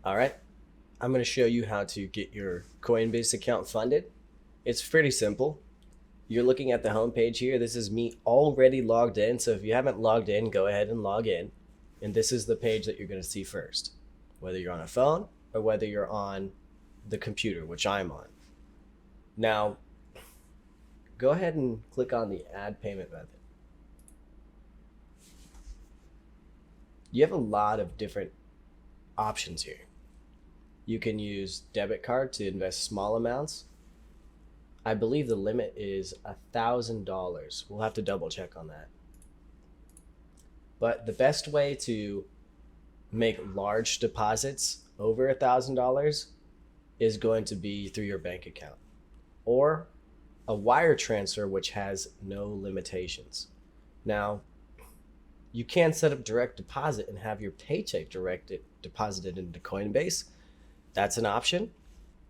All right, I'm going to show you how to get your Coinbase account funded. It's pretty simple. You're looking at the homepage here. This is me already logged in. So if you haven't logged in, go ahead and log in. And this is the page that you're going to see first, whether you're on a phone or whether you're on the computer, which I'm on. Now, go ahead and click on the add payment method. You have a lot of different options here. You can use debit card to invest small amounts. I believe the limit is $1,000. We'll have to double check on that. But the best way to make large deposits over $1,000 is going to be through your bank account or a wire transfer, which has no limitations. Now, you can set up direct deposit and have your paycheck deposited into Coinbase. That's an option.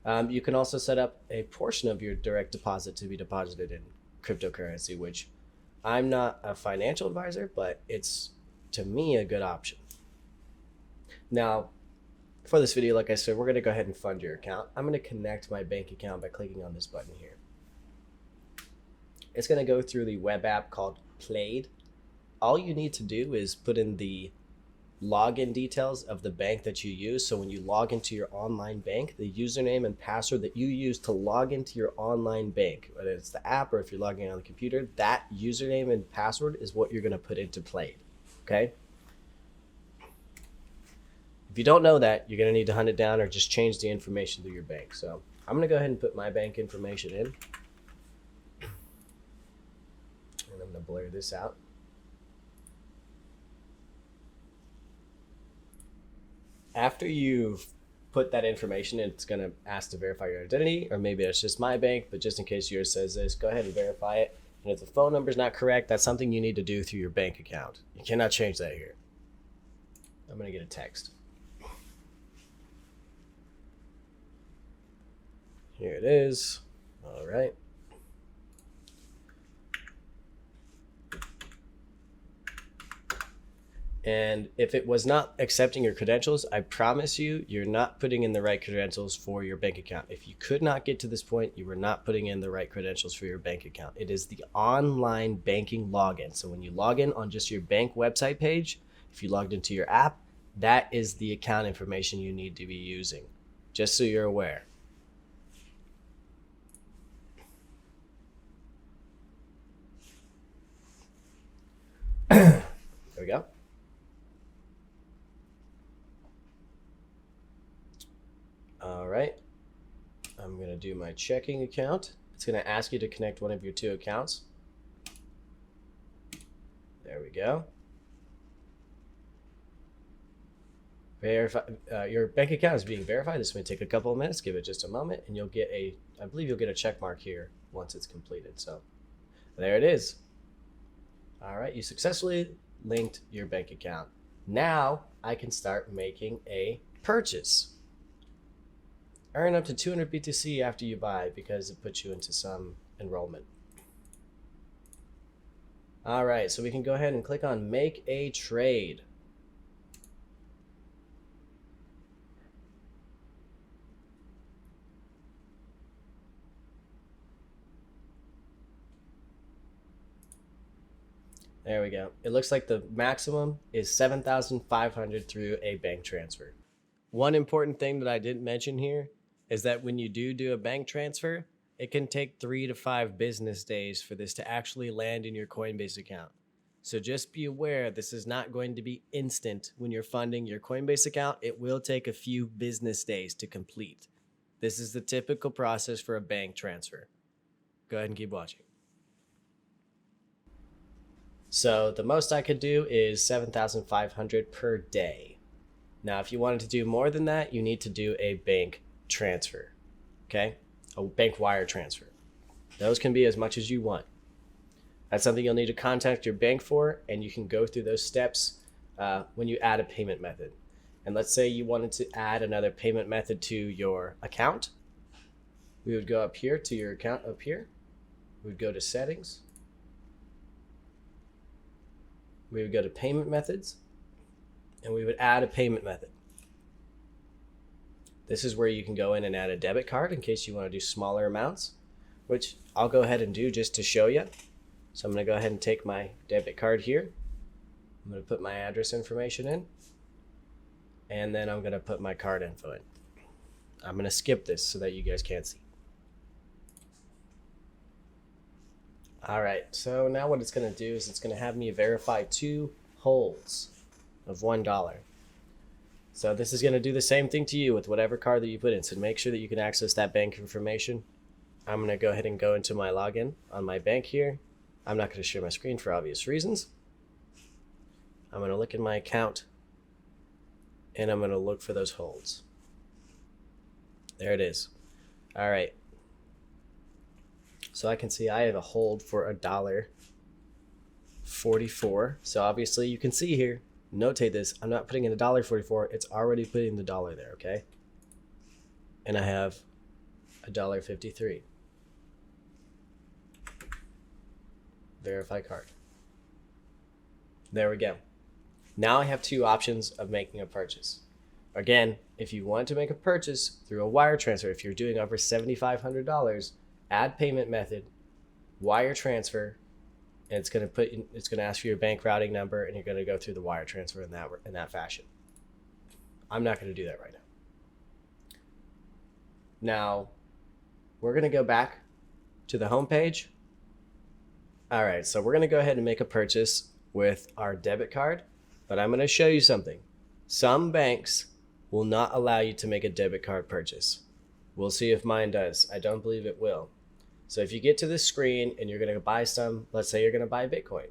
You can also set up a portion of your direct deposit to be deposited in cryptocurrency, which I'm not a financial advisor, but it's, to me, a good option. Now, for this video, like I said, we're going to go ahead and fund your account. I'm going to connect my bank account by clicking on this button here. It's going to go through the web app called Plaid. All you need to do is put in the login details of the bank that you use. So when you log into your online bank, the username and password that you use to log into your online bank, whether it's the app or if you're logging in on the computer, that username and password is what you're going to put into Plaid. Okay? If you don't know that, you're going to need to hunt it down or just change the information through your bank. So I'm going to go ahead and put my bank information in. And I'm going to blur this out. After you've put that information in, it's going to ask to verify your identity, or maybe it's just my bank, but just in case yours says this, go ahead and verify it. And if the phone number is not correct, that's something you need to do through your bank account. You cannot change that here. I'm going to get a text. Here it is. All right. And if it was not accepting your credentials, I promise you, you're not putting in the right credentials for your bank account. If you could not get to this point, you were not putting in the right credentials for your bank account. It is the online banking login. So when you log in on just your bank website page, if you logged into your app, that is the account information you need to be using, just so you're aware. There we go. All right, I'm going to do my checking account. It's going to ask you to connect one of your two accounts. There we go. Verify, your bank account is being verified. This may take a couple of minutes. Give it just a moment, and you'll get I believe you'll get a check mark here once it's completed. So there it is. All right, you successfully linked your bank account. Now I can start making a purchase. Earn up to 200 BTC after you buy because it puts you into some enrollment. All right, so we can go ahead and click on Make a Trade. There we go. It looks like the maximum is 7,500 through a bank transfer. One important thing that I didn't mention here is that when you do a bank transfer, it can take 3 to 5 business days for this to actually land in your Coinbase account. So just be aware, this is not going to be instant when you're funding your Coinbase account. It will take a few business days to complete. This is the typical process for a bank transfer. Go ahead and keep watching. So the most I could do is 7,500 per day. Now, if you wanted to do more than that, you need to do a bank transfer, okay? A bank wire transfer. Those can be as much as you want. That's something you'll need to contact your bank for, and you can go through those steps when you add a payment method. And let's say you wanted to add another payment method to your account. We would go up here to your account up here. We would go to settings. We would go to payment methods, and we would add a payment method. This is where you can go in and add a debit card in case you want to do smaller amounts, which I'll go ahead and do just to show you. So I'm going to go ahead and take my debit card here. I'm going to put my address information in, and then I'm going to put my card info in. I'm going to skip this so that you guys can't see. All right, so now what it's going to do is it's going to have me verify 2 holds of $1. So this is going to do the same thing to you with whatever card that you put in. So make sure that you can access that bank information. I'm going to go ahead and go into my login on my bank here. I'm not going to share my screen for obvious reasons. I'm going to look in my account, and I'm going to look for those holds. There it is. All right. So I can see I have a hold for $1.44. So obviously you can see here, notate this, I'm not putting in $1.44, it's already putting the dollar there, okay? And I have $1.53. Verify card. There we go. Now I have 2 options of making a purchase. Again, if you want to make a purchase through a wire transfer, if you're doing over $7,500, add payment method, wire transfer, and it's going to ask for your bank routing number, and you're going to go through the wire transfer in that fashion. I'm not going to do that right now. Now, we're going to go back to the home page. All right, so we're going to go ahead and make a purchase with our debit card, but I'm going to show you something. Some banks will not allow you to make a debit card purchase. We'll see if mine does. I don't believe it will. So if you get to this screen and you're going to buy some, let's say you're going to buy Bitcoin,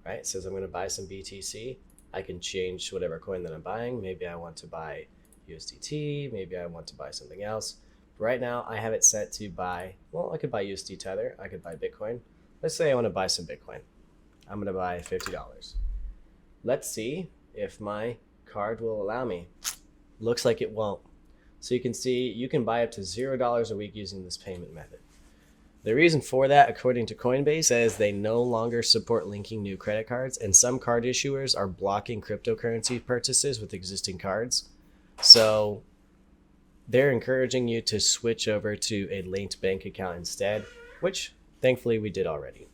right? It says I'm going to buy some BTC. I can change whatever coin that I'm buying. Maybe I want to buy USDT. Maybe I want to buy something else. But right now I have it set to buy, well, I could buy USD Tether. I could buy Bitcoin. Let's say I want to buy some Bitcoin. I'm going to buy $50. Let's see if my card will allow me. Looks like it won't. So you can see you can buy up to $0 a week using this payment method. The reason for that, according to Coinbase, is they no longer support linking new credit cards, and some card issuers are blocking cryptocurrency purchases with existing cards. So they're encouraging you to switch over to a linked bank account instead, which thankfully we did already.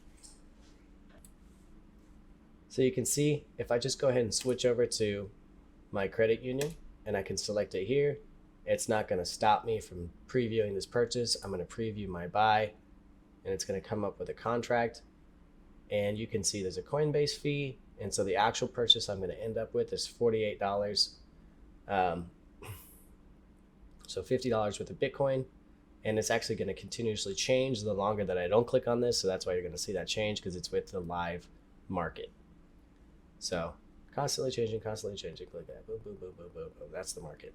So you can see if I just go ahead and switch over to my credit union and I can select it here, it's not going to stop me from previewing this purchase. I'm going to preview my buy, and it's going to come up with a contract, and you can see there's a Coinbase fee, and so the actual purchase I'm going to end up with is $48. So $50 worth of Bitcoin, and it's actually going to continuously change the longer that I don't click on this, so that's why you're going to see that change, because it's with the live market. So constantly changing, click that, boom, boom, boom, boom, boom, boom. That's the market.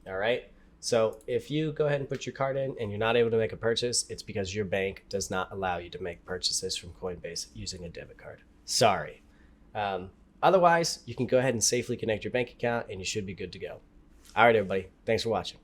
All right. So if you go ahead and put your card in and you're not able to make a purchase, it's because your bank does not allow you to make purchases from Coinbase using a debit card. Sorry. Otherwise, you can go ahead and safely connect your bank account and you should be good to go. All right, everybody. Thanks for watching.